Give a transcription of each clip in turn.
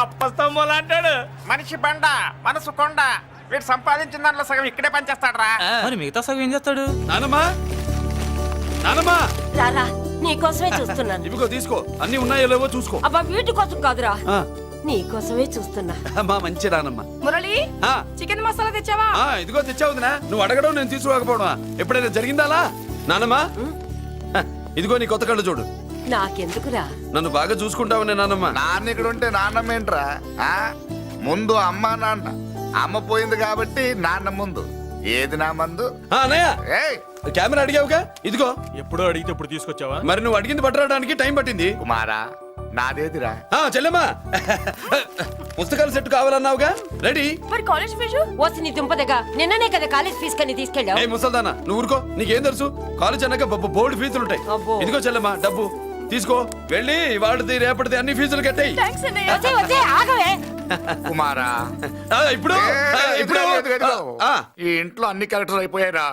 అప్పస్తంభం అంటాడు. మనిషి బండ మనసు కొండ. వీడు సంపాదించిన దాంట్లో సగం ఇక్కడే పనిచేస్తాడు రా. మరి మిగతా సగం ఏం చేస్తాడు? నానమ్మా నానమ్మా రారా నీకోసమే చూస్తున్నాను. ఇవిగో తీసుకో, అన్ని ఉన్నాయో లేవో చూసుకో. అబ్బా వీటి కోసం కాదురా, ఆ, నీకోసమే చూస్తున్నా. అమ్మా మంచి నానమ్మా. మురళి ఆ, చికెన్ మసాలా తెచ్చావా? ఆ, ఇదిగో తెచ్చావుదినా. నువ్వు అడగడం నేను తీసుకోకపోవడం ఎప్పుడైనా జరిగిందాలా నానమ్మా? హ, ఇదిగో నీ కొత్త కళ్ళు చూడు. నాకెందుకురా? నన్ను బాగా చూసుకుంటావునే నానమ్మా. నాన్న ఇక్కడ ఉంటే నాన్నమ్మ ఏంట్రా? ముందు అమ్మ నాన్న. అమ్మ పోయింది కాబట్టి నాన్న ముందు. ఏది నా మందు? ఆ, అన్నయ్య ఏయ్ కెమెరా అడిగావుగా, ఇదిగో. ఎప్పుడో అడిగితే ఇప్పుడు తీసుకొచ్చావా? మరి నువ్వు అడిగింది పట్టడానికి టైం పట్టింది. కుమారా, నాదేదిరా? ఆ, చెల్లెమ్మా పుస్తకాల సెట్ కావాలన్నావుగా, రెడీ. మరి కాలేజ్ ఫీజు? ఓసి నీ దుంపదగా నిన్ననే కదా కాలేజ్ ఫీజు కని తీసుకెళ్ళావు. ఏ ముసల్దానా, నువ్వు ఊరుకో. నీకేం తెలుసు? కాలేజ్ అన్నాక బోర్డు ఫీజులుంటాయి. అబ్బో. ఇదిగో చెల్లెమ్మా డబ్బు తీసుకో. వెళ్ళి వాడిది రేపటిది అన్ని ఫీజులు కట్టాయి. థాంక్స్ అన్నయ్య. వచ్చే వచ్చే ఆగవే. కుమారా, ఇప్పుడు ఇప్పుడు ఆ, ఈ ఇంట్లో అన్ని క్యారెక్టర్ అయిపోయారా?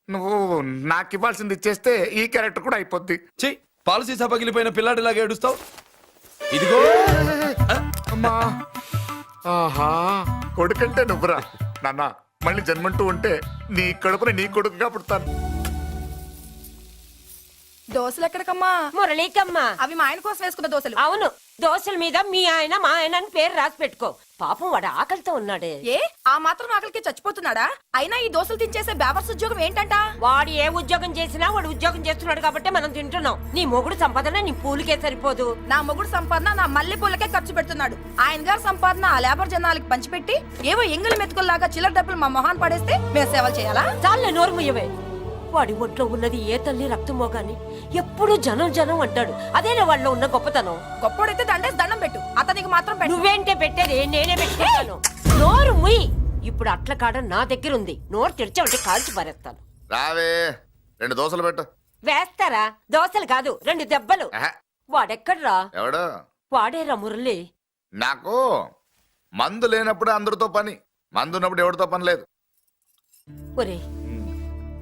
నువ్వు నాకు ఇవ్వాల్సింది ఇచ్చేస్తే ఈ క్యారెక్టర్ కూడా అయిపోద్ది. చెయ్యి. పాలసీ సభ పగిలిపోయిన పిల్లాడిలాగా ఏడుస్తావు. ఇదిగో. అమ్మా, ఆహా, కొడుకంటే నువ్వురా నాన్న. మళ్ళీ జన్మంటూ ఉంటే నీ కడుపున నీ కొడుకుగా పుడతాను. దోశలు ఎక్కడికమ్మా? మురళీకమ్మా. అవి మా ఆయన కోసం వేసుకున్న దోశలు. అవును, దోశల మీద మీ ఆయన మా ఆయన అని పేరు రాసి పెట్టుకో. పాపం వాడు ఆకలితో ఉన్నాడే. ఏ ఆ మాత్రం ఆకలికి చచ్చిపోతున్నాడా? అయినా ఈ దోశలు తినేసే బేవర్స్ ఉద్యోగం ఏంటంట? వాడు ఏ ఉద్యోగం చేసినా వాడు ఉద్యోగం చేస్తున్నాడు కాబట్టి మనం తింటున్నాం. నీ మొగుడు సంపాదన నీ పూలకే సరిపోదు. నా మొగుడు సంపాదన నా మల్లె పూలకే ఖర్చు పెడుతున్నాడు. ఆయన గారి సంపాదన ఆ లేబర్ జనాలకి పంచిపెట్టి ఏవో ఎంగిలి మెతుకుల్లాగా చిల్లర డబ్బులు మా మొహాన్ పడేస్తే మేము సేవలు చేయాలా? చాలే నోరు ముయ్యవే. వాడి ఒంట్లో ఉన్నది ఏ తల్లి రక్తమో గాని ఎప్పుడు జనం జనం అంటాడు. అదేనా వాళ్ళలో ఉన్న గొప్పతనం. గొప్పోడైతే దండేసి దండం పెట్టు, అతనికి మాత్రం పెట్టు. నువ్వేంటే పెట్టేది? నేనే పెట్టుకుంటాను. నోరు ముయ్యి. ఇప్పుడు అట్ల కాడ నా దగ్గర ఉంది. నోరు తెరిచావంటే కాల్చి పారేస్తాను. రావే, 2 దోశలు పెట్టు. వేస్తారా? దోశలు కాదు, 2 దెబ్బలు. ఆహా, వాడెక్కడ్రా? ఎవడు? వాడేరా మురళి. నాకు మందు లేనప్పుడు అందరితో పని, మందు ఉన్నప్పుడు ఎవరితో పని లేదు. ఒరే,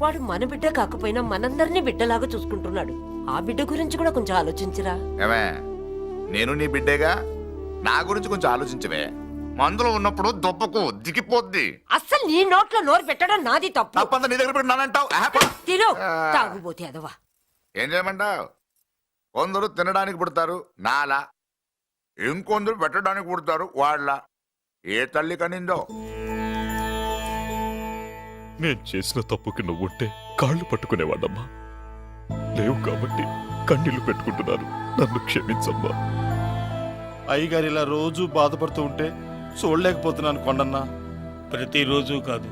వాడు మన బిడ్డ కాకపోయినా మనందరినీ బిడ్డలాగా చూసుకుంటున్నాడు. ఆ బిడ్డ గురించి కూడా కొంచెం ఆలోచించరా. ఏమే, నేను నీ బిడ్డేగా, నా గురించి కొంచెం ఆలోచించవే. మందులో ఉన్నప్పుడు దొప్పకు దిగిపోద్ది. అస్సలు నీ నోట్లో నోరు పెట్టడం నాది తప్పు. తప్పంతా నీ దగ్గర పెట్టినానంటావు. తిను తాగుబోతే అదవా. ఏం చేయమంటావు? కొందరు తినడానికి పుడతారు నాలా, ఇంకొందరు పెట్టడానికి పుడతారు వాళ్ళ. ఏ తల్లి కనిందో. నేను చేసిన తప్పుకి నువ్వుంటే కాళ్ళు పట్టుకునేవాడమ్మా. లేవు కాబట్టి కన్నీళ్లు పెట్టుకుంటున్నాను. నన్ను క్షమించమ్మా. అయ్యగారు ఇలా రోజు బాధపడుతూ ఉంటే చూడలేకపోతున్నాను కొండన్నా. ప్రతిరోజు కాదు,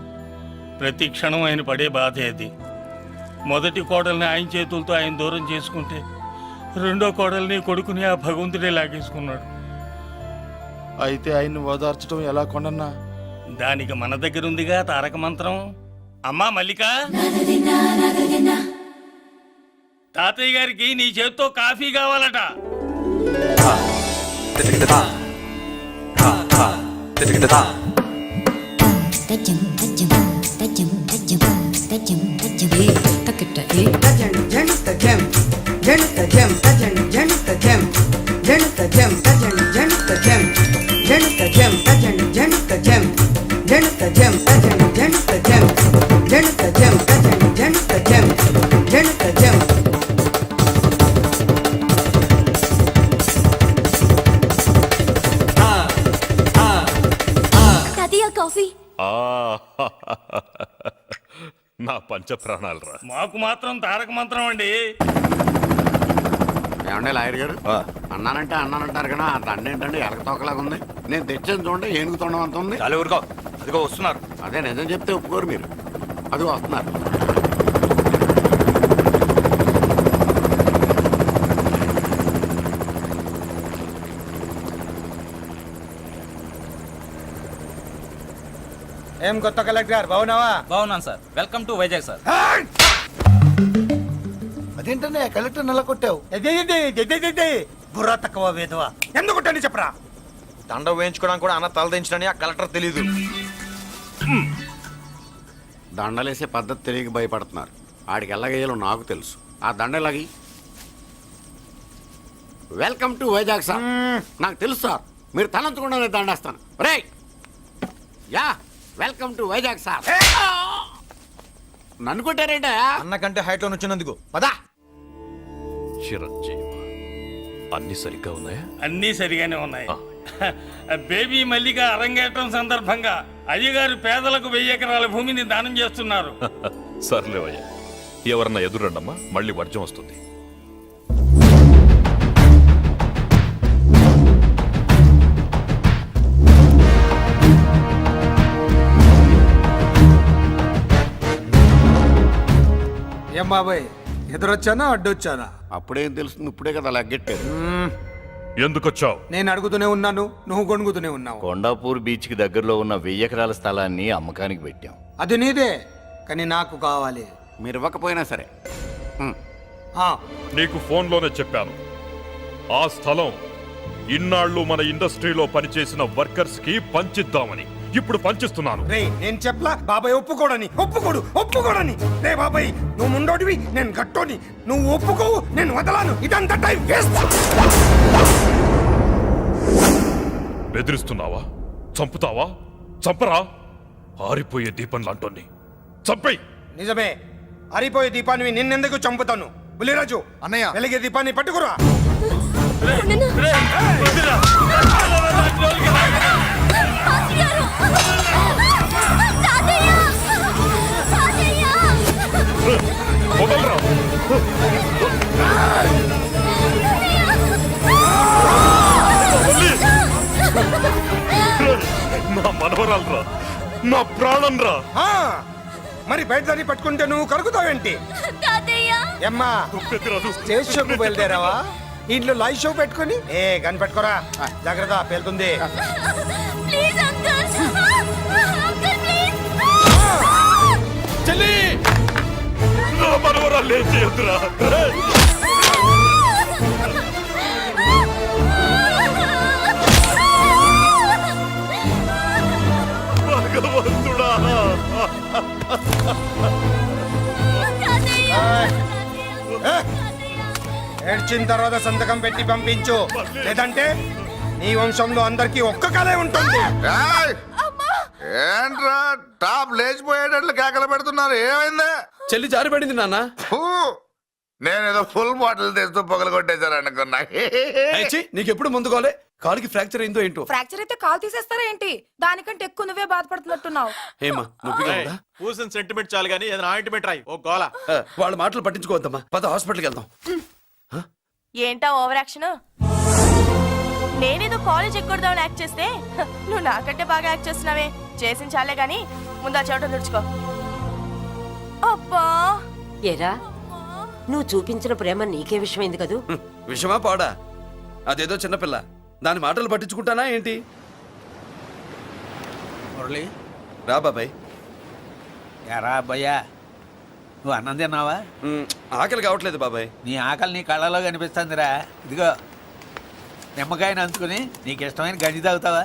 ప్రతి క్షణం ఆయన పడే బాధే అది. మొదటి కోడల్ని ఆయన చేతులతో ఆయన దూరం చేసుకుంటే రెండో కోడల్ని కొడుకుని ఆ భగవంతుడే లాగేసుకున్నాడు. అయితే ఆయన్ని ఓదార్చడం ఎలా కొండన్నా? దానికి మన దగ్గర ఉందిగా తారక మంత్రం. అమ్మా మల్లిక, తాతయ్య గారికి నీ చేత్తో కాఫీ కావాలట. నా పంచ ప్రాణాలు రా. మాకు మాత్రం తారక మంత్రం అండి. ఏమండే లాయర్ గారు, అన్నానంటే అన్నానంటారు కదా, ఆ దండ ఏంటంటే ఎలక తోకలాగా ఉంది. నేను తెచ్చేది చూడండి, ఏనుగు తొండం అంత ఉంది. చాలా ఊరుకో, అదిగో వస్తున్నారు. అదే నిజం చెప్తే ఒప్పుకోరు మీరు. అది వస్తున్నారు. ఏం కొత్త కలెక్టర్ బాగున్నావా? బాగున్నాను sir. Welcome to Vizag sir. అదేంటనే కలెక్టర్ నెల కొట్టావు? బుర్ర తక్కువ వేదవా, ఎందుకు కొట్టని చెప్పరా? దండ వేయించుకోవడానికి కూడా అన్న తలదించడని ఆ కలెక్టర్ తెలీదు. దండలేసే పద్ధతి తెలియక భయపడుతున్నారు. ఆడికి ఎలాగేయాలో నాకు తెలుసు. ఆ దండలాగి వెల్కమ్ టు వైజాగ్ సార్. నాకు తెలుసు సార్, మీరు తలంచకుండా దండేస్తాను. రే యా వెల్కమ్ టు వైజాగ్ సార్. నన్ను కొట్టారేంట? అన్నకంటే హైట్ లో వచ్చినందుకు పదా. చిరంజీవి అన్ని సరిగ్గా ఉన్నాయా? అన్నీ సరిగానే ఉన్నాయి. బేబీ మల్లిక అరంగేట్రం సందర్భంగా అయ్యగారు పేదలకు 1000 ఎకరాల భూమిని దానం చేస్తున్నారు. సర్లేవయ్యా, ఎవరన్నా ఎదురండమ్మా, మళ్ళీ వర్జం వస్తుంది. ఏం బాబాయ్, ఎదురొచ్చానా అడ్డొచ్చానా? అప్పుడేం తెలుస్తుంది, ఇప్పుడే కదా లగ్గెట్టారు. ఎందుకొచ్చావు? నేను అడుగుతూనే ఉన్నాను, నువ్వు గొణుగుతూనే ఉన్నావు. కొండాపూర్ బీచ్కి దగ్గరలో ఉన్న 1000 ఎకరాల స్థలాన్ని అమ్మకానికి పెట్టాం. అది నీదే, కానీ నాకు కావాలి. మీరు ఇవ్వకపోయినా సరే. ఆ, నీకు ఫోన్లోనే చెప్పాను, ఆ స్థలం ఇన్నాళ్ళు మన ఇండస్ట్రీలో పనిచేసిన వర్కర్స్ కి పంచిద్దామని. ఇప్పుడు పంచిస్తున్నాను. రే నేను చెప్పలా బాబాయ్ ఒప్పుకోడని. రే బాబాయ్, నువ్వు ముండోటివి, నేను గట్టోని. నువ్వు ఒప్పుకోవు, నేను వదలాను. ఇదంతా టైం వేస్ట్. బెదిరిస్తున్నావా? చంపుతావా? చంపరా? ఆరిపోయే దీపం లాంటోని చంపేయ్. నిజమే, అరిపోయే దీపాన్ని నిన్నెందుకు చంపుతాను? బులిరాజు అన్నయ్య, వెలిగే దీపాన్ని పట్టుకురా. వదలరా. నా మనవరాలరా, నా ప్రాణం రా. ఆ, మరి బయట దాన్ని పట్టుకుంటే నువ్వు కలుగుతావేంటి? అమ్మా, స్టేజ్ షోకు బయలుదేరావా? ఇంట్లో లైవ్ షో పెట్టుకుని గన్ పెట్టుకోరా, జాగ్రత్త పేలుతుంది. చెల్లి, నా మనవరాలు ఏం చేయొద్దురా. భగవంతుడా. ఏడ్చిన తర్వాత సంతకం పెట్టి పంపించు, లేదంటే నీ వంశంలో అందరికీ ఒక్క కలే ఉంటుంది. ఏంట్రా టాప్ లేచిపోయేటట్లు కేకలు పెడుతున్నారు? ఏమైంది? చెల్లి జారిపడింది నాన్న. ఫూ, నేనేదో ఫుల్ బాటిల్ తెస్తూ పొగలు కొట్టేశారు అనుకున్నా. నీకెప్పుడు ముందుకోలే? కాలుకి ఫ్రాక్చర్ అయిందో ఏంటో. ఫ్రాక్చర్ అయితే కాల్ తీసేస్తారా ఏంటి? దానికంటే ఎక్కువ నువ్వే బాధపడుతున్నట్టున్నావు. ఏమా నొప్పిగా ఉందా? పూసిన సెంటిమెంట్ చాలు గానీ ఏదైనా ఆయింట్మెంట్ రాయి. ఓ గోల. వాళ్ళ మాటలు పట్టించుకోవద్దమ్మా, పద హాస్పిటల్కి వెళ్దాం. ఏంటా ఓవర్ యాక్షన్? నేనేదో కాలేజ్ ఎక్కడదామని యాక్ట్ చేస్తే నువ్వు నాకంటే బాగా యాక్ట్ చేస్తున్నావే. చేసిన చాలే గాని ముందు ఆ చెవిటం తుడుచుకో. అబ్బా, ఏరా, నువ్వు చూపించిన ప్రేమ నీకే విషయమైంది కదూ? విషమా పాడా? అదేదో చిన్నపిల్ల, దాని మాటలు పట్టించుకుంటానా ఏంటి? మురళి, రా బాబాయ్. ఎరా అబ్బయ్యా, నువ్వు అన్నం తిన్నావా? ఆకలి కావట్లేదు బాబాయ్. నీ ఆకలి నీ కళ్ళలో కనిపిస్తుందిరా. ఇదిగో నిమ్మకాయని అంచుకుని నీకు ఇష్టమైన గంజి తాగుతావా?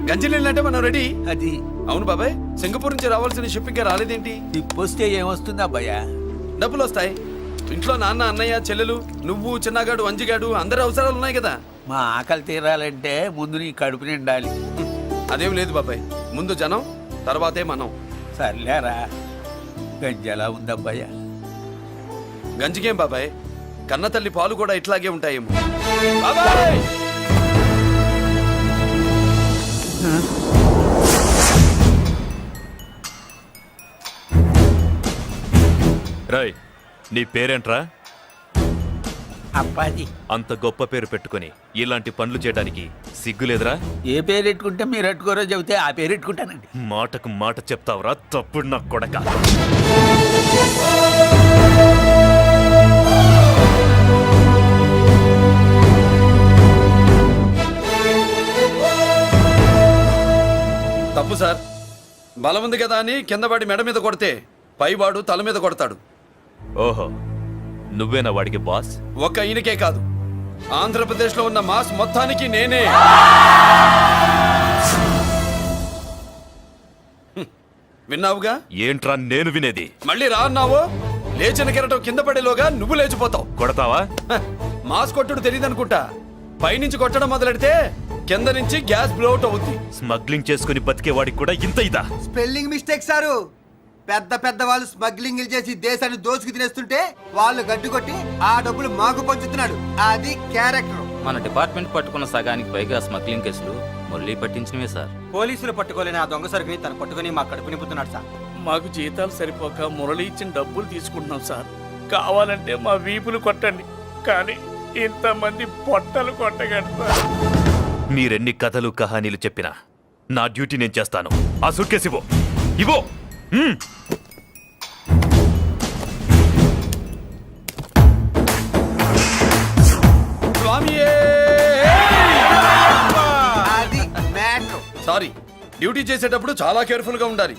గంజి నీళ్ళంటే మనం రెడీ. అది అవును బాబాయ్, సింగపూర్ నుంచి రావాల్సిన షిప్పింగ్ రాలేదేంటి? తిప్పొస్తే ఏమొస్తుంది అబ్బయ్యా? డబ్బులు వస్తాయి. ఇంట్లో నాన్న, అన్నయ్య, చెల్లెలు, నువ్వు, చిన్నగాడు, అంజిగాడు, అందరి అవసరాలు ఉన్నాయి కదా. మా ఆకలి తీరాలంటే ముందు నీ కడుపు నిండాలి. అదేం లేదు బాబాయ్, ముందు జనం, తర్వాతే మనం. సర్లేరా, గంజి ఎలా ఉందబ్బయ్యా? గంజికేం బాబాయ్, కన్న తల్లి పాలు కూడా ఇట్లాగే ఉంటాయేమో. బాబాయ్, రాయ్, నీ పేరేంట్రా? అప్పాజీ. అంత గొప్ప పేరు పెట్టుకొని ఇలాంటి పనులు చేయడానికి సిగ్గులేదురా? ఏ పేరు ఎట్టుకుంటే మీరు ఎట్టుకోరో చెబితే ఆ పేరు ఎట్టుకుంటానండి. మాటకు మాట చెప్తావురా తప్పుడు నా కొడక. తప్పు సార్. బలం ఉంది కదా అని కిందవాడి మెడ మీద కొడితే పైవాడు తల మీద కొడతాడు. ఓహో, నువ్వేనా వాడికి బాస్? ఒక్క ఈయనకే కాదు, ఆంధ్రప్రదేశ్ లో ఉన్న మాస్ మొత్తానికి నేనే. విన్నావుగా? ఏంట్రా నేను వినేది? మళ్ళీ రా అన్నావు, లేచిన కెరటం కింద పడేలోగా నువ్వు లేచిపోతావు. కొడతావా? మాస్ కొట్టుడు తెలియదు అనుకుంటా. పైనుంచి కొట్టడం మొదలెడితే కింద నుంచి గ్యాస్ బ్లౌట్ అవుద్ది. స్మగ్లింగ్ చేసుకుని బతికేవాడికి కూడా ఇంత ఇదా? Spelling mistake sir. పెద్ద పెద్ద వాళ్ళు స్మగ్లింగ్ చేసి దేశాన్ని దోచుకు తినేస్తుంటే వాళ్ళు గడ్డు కొట్టి ఆ డబ్బులు మాకు పంచుతున్నాడు. అది క్యారెక్టర్. మన డిపార్ట్మెంట్ పట్టుకున్న సగానికి పైగా స్మగ్లింగ్ కేసులు మురళీ పట్టించినవే సార్. పోలీసులు పట్టుకోలేని ఆ దొంగ సరుకుని తను పట్టుకుని మా కడుపు నింపుతున్నాడు సార్. మాకు జీతాలు సరిపోక మురళి ఇచ్చిన డబ్బులు తీసుకుంటున్నాం సార్. కావాలంటే మా వీపులు కొట్టండి, కానీ ఇంతమంది పొట్టలు కొట్టగండి సార్. మీరెన్ని కథలు కహానీలు చెప్పినా నా డ్యూటీ నేను చేస్తాను. ఆ సూట్కేస్ ఇవ్వు, ఇవ్వు. స్వామియే! అది మ్యాటర్. సారీ, డ్యూటీ చేసేటప్పుడు చాలా కేర్ఫుల్ గా ఉండాలి.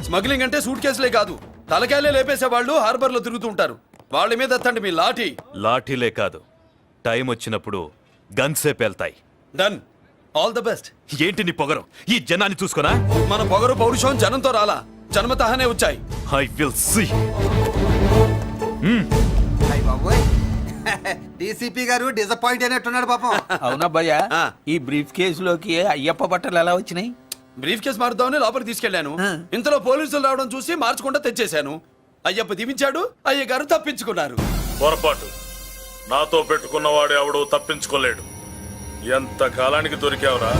స్మగ్లింగ్ అంటే సూట్ కేసులే కాదు, తలకాయలే లేపేసే వాళ్ళు హార్బర్ లో తిరుగుతూ ఉంటారు. వాళ్ళ మీద ఎత్తండి మీ లాఠీ. లాఠీలే కాదు, టైం వచ్చినప్పుడు గన్సే పేల్తాయి. డన్. All the best. ఏంటి నీ పొగరు? ఈ జనాన్ని చూసుకోనా? మన పొగరు పౌరుషం జనంతో రాలా, జన్మతహనే వచ్చాయి. I will see. డీసీపీ గారు డిసప్పాయింట్ అయినట్టున్నాడు పాపం. అవునబ్బయ్యా, ఈ బ్రీఫ్ కేసులోకి అయ్యప్ప బట్టలు ఎలా వచ్చినాయి? బ్రీఫ్ కేసు మారుద్దామని లోపలికి తీసుకెళ్లాను. ఇంతలో పోలీసులు రావడం చూసి మార్చకుండా తెచ్చేశాను. అయ్యప్ప దీవించాడు, అయ్య గారు తప్పించుకున్నారు. పొరపాటు. నాతో పెట్టుకున్నవాడు ఎవడు తప్పించుకోలేడు. ఎంత కాలానికి దొరికావురా?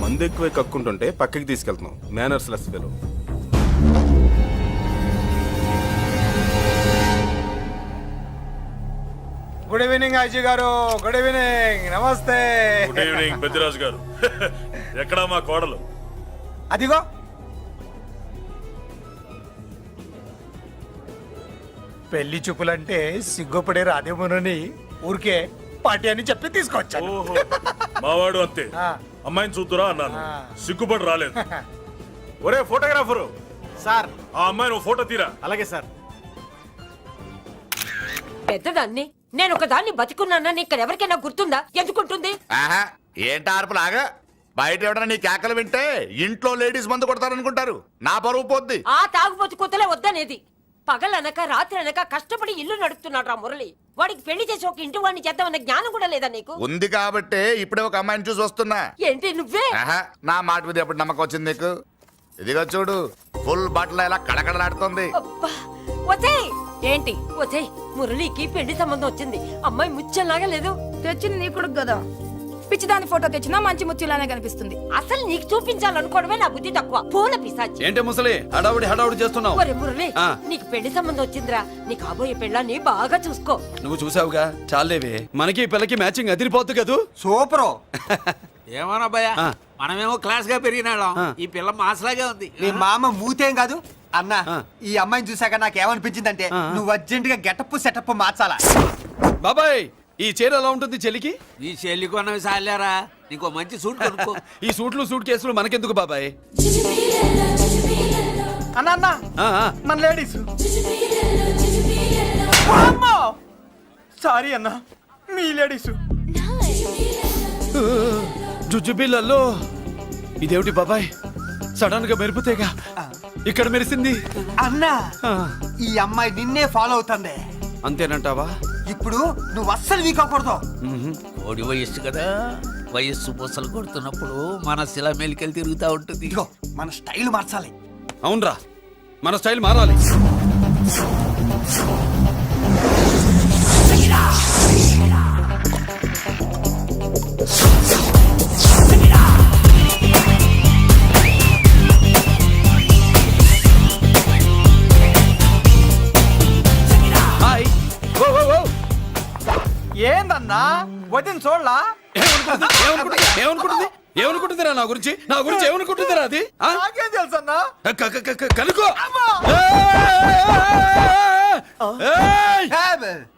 మందు ఎక్కువ కక్కుంటుంటే పక్కకి తీసుకెళ్తున్నాం. Manners less fellow. Good evening Ajay garu. Good evening. నమస్తే. Good evening Peddiraju garu. ఎక్కడా మా కోడలు? అదిగో. పెళ్లి చూపులంటే సిగ్గుపడే రాధేమునని ఊరికే పార్టీ అని చెప్పి తీసుకొచ్చాను. ఓహో, మావాడు అంతే. అమ్మాయిని చూద్దురా అన్నాను, సిగ్గుపడి రాలేదు. ఒరే ఫోటోగ్రాఫరు సార్, ఆ అమ్మాయిని ఓ ఫోటో తీరా. అలాగే సార్. పెద్దదాన్ని నేను ఒక దాన్ని బతికున్నానని ఇక్కడ ఎవరికైనా గుర్తుందా? ఎందుకుంటుంది? ఆహా, ఏంటి ఆర్పులాగా? బయట ఎవడన్నా నీ కేకలు వింటే ఇంట్లో లేడీస్ మందు కొడతారనుకుంటారు. నా పరువు పోద్ది. ఆ తాగుబోతు కూతలే వద్దనేది. పగలనక రాత్రి అనక కష్టపడి ఇల్లు నడుపుతున్నాడు రా మురళి. వాడికి పెళ్లి చేసి ఒక ఇంటి వాడిని చేద్దామన్న జ్ఞానం కూడా లేదా నీకు? ఉంది కాబట్టే ఇప్పుడే ఒక అమ్మాయిని చూసి వస్తున్నా. ఏంటి నువ్వే? ఆహా, నా మాట మీద ఎప్పుడు నమ్మకం వచ్చింది నీకు? ఇదిగో చూడు, ఫుల్ బట్టలు ఇలా కడకడలాడుతుంది. అబ్బా, వసేయ్. ఏంటి? వసేయ్, మురళికి పెళ్లి సంబంధం వచ్చింది. అమ్మాయి ముచ్చల్లాగా లేదు. తెచ్చింది నీ కొడుకు కదా. పిచ్చిదాని ఫోటో తెచ్చినా మంచి ముత్యులానే కనిపిస్తుంది. అసలు నీకు చూపించాలనుకోవడమే నా బుద్ధి తక్కువ. పూల పిశాచి. ఏంటే ముసలి హడావుడి హడావుడి చేస్తున్నావు? ఒరే మురళి, నీకు పెళ్లి సంబంధం వచ్చిందిరా. నీ కాబోయే పెళ్ళాన్ని బాగా చూసుకో. నువ్వు చూసావుగా, చాలేవే. మనకి ఈ పిల్లకి మ్యాచింగ్ అదిరిపోద్దు కదూ. సూపరు. ఏమన్నా భయ్యా, మనమేమో క్లాస్ గా పెరిగినాళ్ళం, ఈ పిల్ల మాసలాగే ఉంది. నీ మామ మూతేం కాదు అన్నా. ఈ అమ్మాయిని చూసాక నాకేమనిపించిందంటే నువ్వు అర్జెంట్ గా గెటప్ సెటప్ మార్చాలా. బాబాయ్, ఈ చీర ఎలా ఉంటుంది చెల్లికి? ఈ చెల్లి కొన్నవి సాలేరా, నీకో మంచి సూట్ కొనుక్కో. ఈ సూట్లు సూట్ కేసులు మనకెందుకు బాబాయ్? అన్నా మన లేడీస్. సారీ అన్నా, మీ లేడీస్. జుజుబిళ్ళల్లో ఇదేమిటి బాబాయ్, సడన్ గా మెరుపుతేగా ఇక్కడ మెరిసింది. అన్నా, ఈ అమ్మాయి నిన్నే ఫాలో అవుతుంది. అంతేనంటావా? ఇప్పుడు నువ్వు అస్సలు వీక్ అవ్వకూడదు. ఓడి వయస్సు కదా, వయస్సు పూసలు కొడుతున్నప్పుడు మన శిల మెలికలు తిరుగుతూ ఉంటుంది. ఇదిగో, మన స్టైల్ మార్చాలి. అవునరా, మన స్టైల్ మారాలి. హాయ్. ఓ ఓ ఓ, ఏందన్నా వదిన చూడలా? ఏమనుకుంటుంది ఏమనుకుంటుందిరా నా గురించి? నా గురించి ఏమనుకుంటుందిరా అది? నాకేం తెలుసు అన్నా. కనుకో.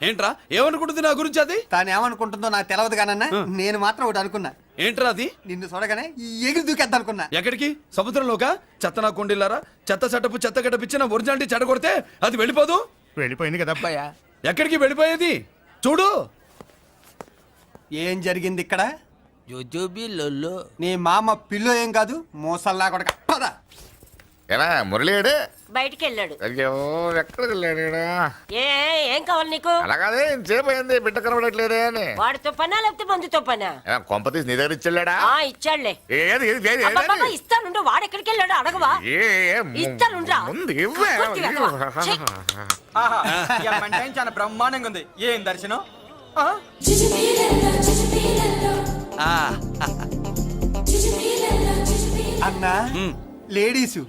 ఏంట్రా ఏమనుకుంటుంది నా గురించి అది? తాను ఏమనుకుంటుందో నాకు తెలియదు కానన్నా, నేను మాత్రం ఒకటి అనుకున్నా. ఏంట్రా అది? నిన్ను చూడగానే ఎగిరి దూకేద్దాం అనుకున్నా. ఎక్కడికి? సముద్రంలోకా? చెత్త నా కొండిల్లారా, చెత్త సెటపు చెత్త గడపిచ్చిన ఒరిజినాలిటీ చెడగొడితే అది వెళ్ళిపోదు. వెళ్ళిపోయింది కదా ఎక్కడికి వెళ్ళిపోయేది? చూడు ఏం జరిగింది ఇక్కడ. జోజోబి లొల్లు. నీ మామ పిల్లో ఏం కాదు మోసల్లా కొడక పద. ఎలా మురళీడు బయటికి వెళ్ళాడు. అయ్యో ఎక్కడికి వెళ్ళాడు ఈడ? ఏం కావాలి నీకు? అలాగదే ఇంతసేపు అయింది బిడ్డ కనబడట్లేదే అని. వాడితో పనా లేకపోతే మందుతో పనా? కొంపతీసి నీ దగ్గర ఇచ్చాడా? ఇచ్చాడులే. ఏది ఏది ఏది ఏది? అబ్బబ్బబ్బ, ఇస్తానుండు. వాడు ఎక్కడికి వెళ్ళాడు అడగవా? ఇస్తానుండ్రా. ముందు ఇవ్వే. కొద్ది వెళ్ళవా? ఛీ. చాలా బ్రహ్మాండంగా ఉంది. ఏం దర్శనం? అన్నా లేడీసు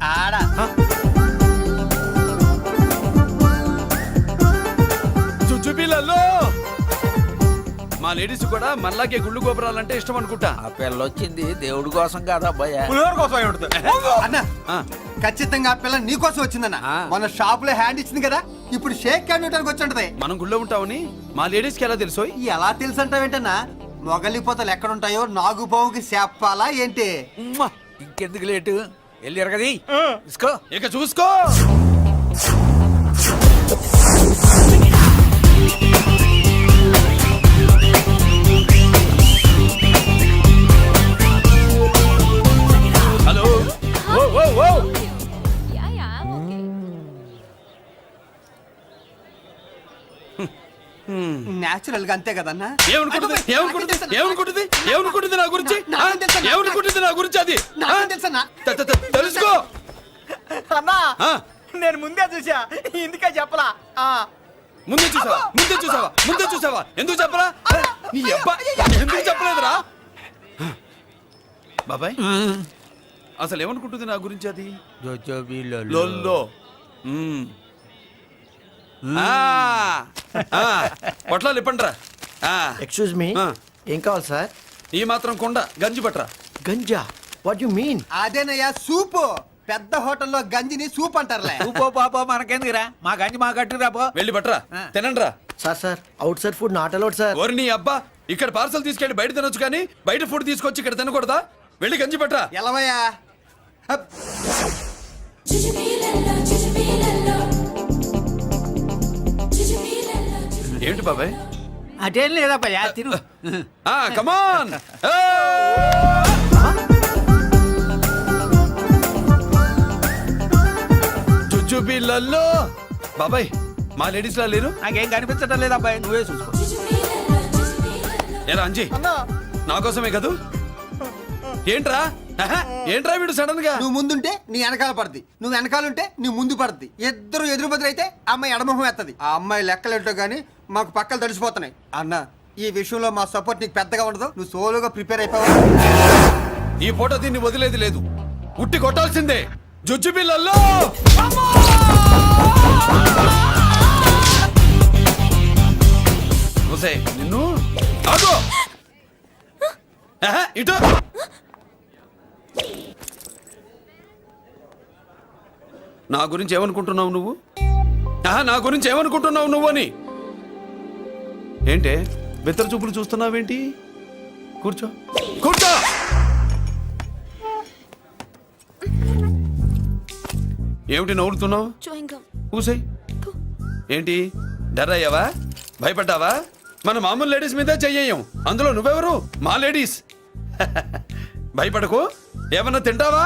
ఆడ జుజుబిలలో మా లేడీస్ కూడా మనలాగే గుళ్ళు గోపురాలంటే ఇష్టం అనుకుంటా. ఆ పిల్ల వచ్చింది దేవుడి కోసం కాదు అబ్బాయి. పులిహోర కోసం అయి ఉంటుంది. అన్నా ఖచ్చితంగా ఆ పిల్ల నీ కోసం వచ్చిందన్న. మన షాప్ లో హ్యాండ్ ఇచ్చింది కదా, ఇప్పుడు షేక్ హ్యాండ్ ఇవ్వడానికి వచ్చి ఉంటది. మనం గుళ్ళో ఉంటామని మా లేడీస్ కి ఎలా తెలుసు? ఎలా తెలుసు అంటావేంటన్నా? మొగలిపోతలు ఎక్కడుంటాయో నాగుబావుకి చెప్పాలా ఏంటి? ఉమ్మా, ఇంకెందుకు లేటు, వెళ్ళారు కదా తీసుకో. ఇక చూసుకో. హలో. ఓ ఓ ఓ నేచురల్ గా అంతే కదన్నా. ఏమనుకుంటుంది నా గురించి? ఏమనుకుంటుంది నా గురించి? అది తెలుసన్నా. తెలుసుకో. అన్నా నేను ముందే చూసా, ఇందుకే చెప్పలా. ముందే చూసావా? ఎందుకు చెప్పరా? నీ అబ్బా ఎందుకు చెప్పలేదురా? బాబాయ్ అసలు ఏమనుకుంటుంది నా గురించి? అది జోజోబి లొల్లో. పొట్లాలు ఇప్పండిరా. ఎక్స్క్యూజ్ మీ, ఏం కావాలి సార్? ఈ మాత్రం కొండ గంజి పట్రా. గంజా? What you mean? అదేనయ్యా సూపు. పెద్ద హోటల్లో గంజిని సూప్ అంటారులే. ఊపో పాపో మనకెందుకురా, మా గంజి మా కట్టురా పో. వెళ్ళి పట్రా, తినండి రా. Sir out side food not allowed sir. ఓరి నీ అబ్బా, ఇక్కడ పార్సల్ తీసుకెళ్ళి బయట తినొచ్చు కానీ బయట ఫుడ్ తీసుకొచ్చి ఇక్కడ తినకూడదా? వెళ్ళి గంజి పట్రా. ఎలవయ్యా. ఏంటి బాబాయ్? అదేం లేదా పయ్యా, తిను. కమాన్. జుజుబిలలో బాబాయ్ మా లేడీస్ లా లేరు. నాకేం కనిపించడం లేదు అబ్బాయి, నువ్వే చూసుకో. ఎలా అంజీ, నా కోసమే కదూ? ఏంట్రా ఏంట్రా వీడు సడన్ గా? నువ్వు ముందుంటే నీ వెనకాల పడుతుంది, నువ్వు వెనకాలంటే నీ ముందు పడుతుంది. ఇద్దరు ఎదురు బదులైతే అమ్మాయి ఎడమొహం ఎత్తది. ఆ అమ్మాయి లెక్కలేంటో గానీ మాకు పక్కలు తడిసిపోతున్నాయి. అన్న ఈ విషయంలో మా సపోర్ట్ నీకు పెద్దగా ఉండదు. నువ్వు సోలోగా ప్రిపేర్ అయిపోవా? ఈ ఫోటో దీన్ని వదిలేది లేదు, ఉట్టి కొట్టాల్సిందే. జుజుబిలలో నిన్ను ఆగు. ఇటు నా గురించి ఏమనుకుంటున్నావు నువ్వు? నా గురించి ఏమనుకుంటున్నావు నువ్వు అని? ఏంటే బెత్తర చూపులు చూస్తున్నావేంటి? కూర్చో. ఏమిటి నవ్వుతున్నావు? కూసేయ్. ఏంటి డరయ్యావా? భయపడ్డావా? మన మామూలు లేడీస్ మీద చెయ్యం, అందులో నువ్వెవరు? మా లేడీస్. భయపడకు. ఏమన్నా తింటావా?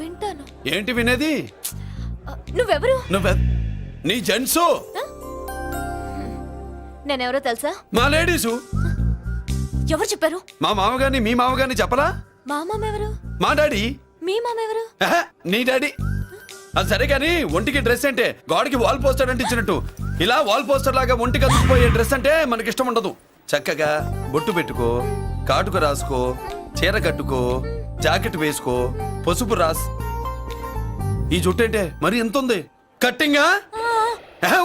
వింటాను. ఏంటి వినేది? నువ్వెవరు? నీ జెంట్సు. నేనెవరో తెలుసా? మా లేడీసు. ఎవరు చెప్పారు? మా మామగారిని మీ మామగారిని చెప్పలా? మా మామ ఎవరు? మా డాడీ. మీ మామ ఎవరు? నీ డాడీ. అది సరే కానీ ఒంటికి డ్రెస్ అంటే గోడకి వాల్ పోస్టర్ అంటే ఇచ్చినట్టు ఇలా వాల్ పోస్టర్ లాగా ఒంటికి అతుక్కుపోయే డ్రెస్ అంటే మనకి ఇష్టం ఉండదు. చక్కగా బొట్టు పెట్టుకో, కాటుక రాసుకో, చీర కట్టుకో, జాకెట్ వేసుకో, పసుపు రాస్. ఈ జుట్టు అంటే మరి ఎంత ఉంది? కట్టింగా?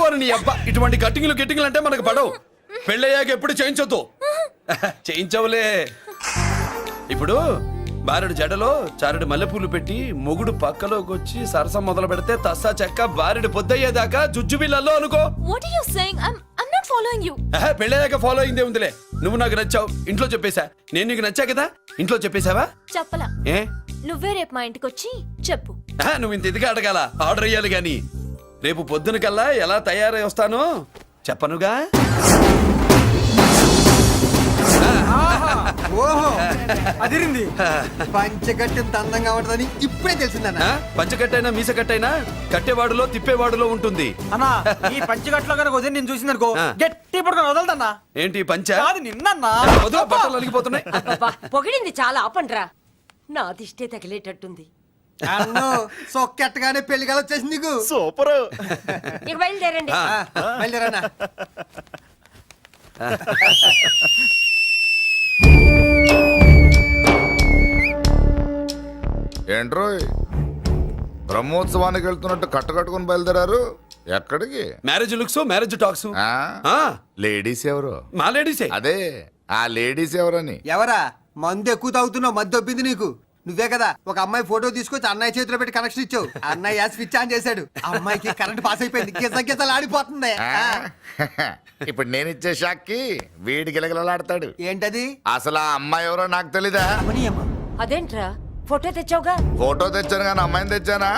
వారు నీ అబ్బా, ఇటువంటి కట్టింగ్లు అంటే మనకు పడవు. పెళ్ళయ్యాక ఎప్పుడు చేయించొద్దు. చేయించవులే. ఇప్పుడు బారెడు జడలో చారెడు మల్లెపూలు పెట్టి మొగుడు పక్కలోకి వచ్చి సరసం మొదలు పెడితే తస్సా చెక్క బారెడు పొద్దయ్యేదాకా జుజుబిళ్ళల్లో అనుకో. What are you saying? I'm not following you. పెళ్ళయ్యాక ఫాలో అయిందే ఉందిలే. నువ్వు నాకు నచ్చావు, ఇంట్లో చెప్పేశా. నేను నీకు నచ్చా కదా, ఇంట్లో చెప్పేశావా? చెప్పలా. ఏ నువ్వే రేపు మా ఇంటికి వచ్చి చెప్పు. నువ్వు ఇంత ఇదిగా అడగాల, ఆర్డర్ అయ్యాలి గాని. రేపు పొద్దున కల్లా ఎలా తయారై వస్తానో చెప్పనుగా. ఓహో అదిరింది. పంచగట్టెంత అందంగా ఉంటుందని ఇప్పుడే తెలిసిందన్న. పంచకట్టైనా మీసకట్టైనా కట్టేవాడులో తిప్పేవాడులో ఉంటుంది. అన్నా ఈ పంచగట్లో కనుక వదిలి నేను చూసింది అనుకో ఆ. గట్టి పడుకొని వదలదన్నా. ఏంటి పంచ కాదు నిన్నన్నా. వదిలో బట్టలు అలిగిపోతున్నాయి. అబ్బబ్బా, పొగిడింది చాలా ఆపండ్రా. నా దిష్టే తగిలేటట్టుంది. అన్ను సొక్కెట్టగానే పెళ్లి కాలం వచ్చేసింది నీకు. సూపర్. ఇక బయలుదేరండి. బయలుదేరన్నా. ఏంట్రోయ్ బ్రహ్మోత్సవానికి వెళ్తున్నట్టు కట్టుకట్టుకుని బయలుదేరారు? ఎక్కడికి? Marriage looks, marriage talks. Ladies ఎవరు? మా లేడీసే. అదే ఆ లేడీస్ ఎవరని. ఎవరా మందు ఎక్కువ తాగుతున్నావు? మధ్య దొబ్బింది నీకు. నువ్వే కదా ఒక అమ్మాయి ఫోటో తీసుకొచ్చి అన్నయ్య చేతిలో పెట్టి కనెక్షన్ ఇచ్చావు. అన్నయ్య స్విచ్ ఆన్ చేశాడు. అమ్మాయికి కరెంట్ పాస్ అయిపోయింది. గిజలు ఆడిపోతుంది. ఇప్పుడు నేను ఇచ్చే షాక్కి వీడి గిలగిలలాడతాడు. ఏంటది? అసలు ఆ అమ్మాయి ఎవరో నాకు తెలీదా? అదేంట్రా ఫోటో తెచ్చావుగా? ఫోటో తెచ్చాను కానీ అమ్మాయిని తెచ్చానా?